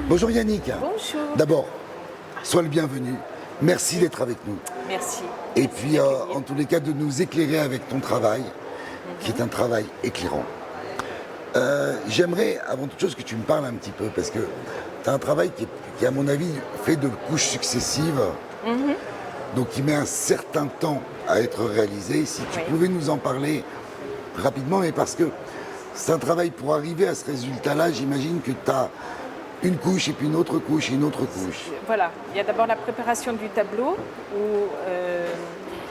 Bonjour Yannick. Bonjour. D'abord, sois le bienvenu. Merci d'être avec nous. Merci. Et puis, en tous les cas, de nous éclairer avec ton travail, qui est un travail éclairant. J'aimerais, avant toute chose, que tu me parles un petit peu, parce que tu as un travail qui, à mon avis, fait de couches successives, donc qui met un certain temps à être réalisé. Si tu pouvais nous en parler rapidement, mais parce que c'est un travail pour arriver à ce résultat-là, j'imagine que tu as une couche et puis une autre couche et une autre couche. Voilà, il y a d'abord la préparation du tableau où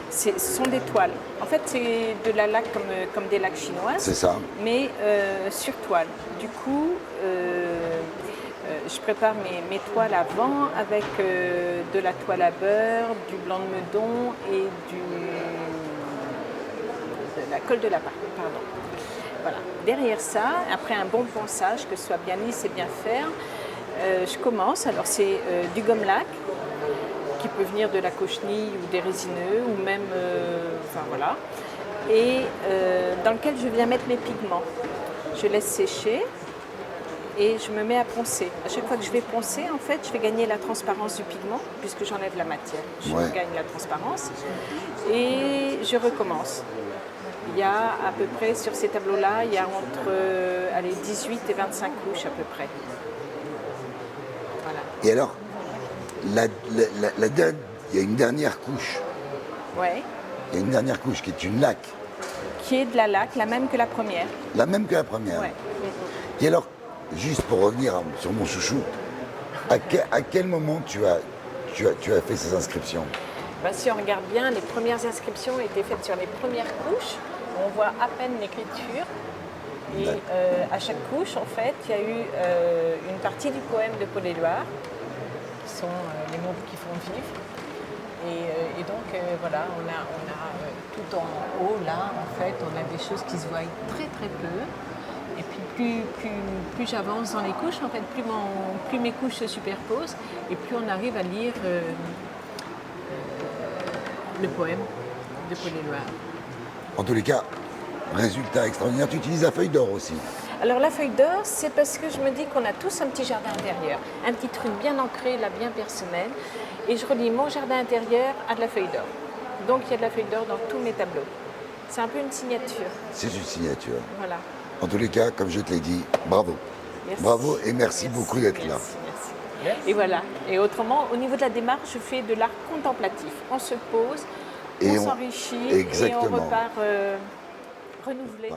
ce sont des toiles. En fait, c'est de la laque comme des laques chinoises. C'est ça. Mais sur toile. Du coup, je prépare mes toiles avant avec de la toile à beurre, du blanc de meudon et de la colle de lapin. Pardon. Voilà. Derrière ça, après un bon ponçage, que ce soit bien lisse et bien faire, je commence. Alors c'est du gomme-laque qui peut venir de la cochenille ou des résineux ou même, enfin voilà, et dans lequel je viens mettre mes pigments. Je laisse sécher et je me mets à poncer. À chaque fois que je vais poncer, en fait, je vais gagner la transparence du pigment puisque j'enlève la matière. Je gagne la transparence et je recommence. Il y a à peu près, sur ces tableaux-là, il y a entre 18 et 25 couches à peu près. Voilà. Et alors, il y a une dernière couche. Ouais. Il y a une dernière couche qui est une laque. Qui est de la laque, la même que la première. La même que la première. Ouais. Et alors, juste pour revenir sur mon chouchou, à quel moment tu as fait ces inscriptions? Ben, si on regarde bien, les premières inscriptions étaient faites sur les premières couches. On voit à peine l'écriture. Et à chaque couche, en fait, il y a eu une partie du poème de Paul Éluard, qui sont les mots qui font vivre. Et donc, voilà, on a tout en haut, là, en fait, on a des choses qui se voient très, très peu. Et puis, plus j'avance dans les couches, en fait, plus mes couches se superposent, et plus on arrive à lire le poème de Paul Éluard. En tous les cas, résultat extraordinaire. Tu utilises la feuille d'or aussi. Alors la feuille d'or, c'est parce que je me dis qu'on a tous un petit jardin intérieur, un petit truc bien ancré, là, bien personnel. Et je relie mon jardin intérieur à de la feuille d'or. Donc il y a de la feuille d'or dans tous mes tableaux. C'est un peu une signature. C'est une signature. Voilà. En tous les cas, comme je te l'ai dit, bravo. Merci. Bravo et merci beaucoup d'être là. Merci. Et voilà. Et autrement, au niveau de la démarche, je fais de l'art contemplatif. On se pose, on s'enrichit et on repart renouvelé.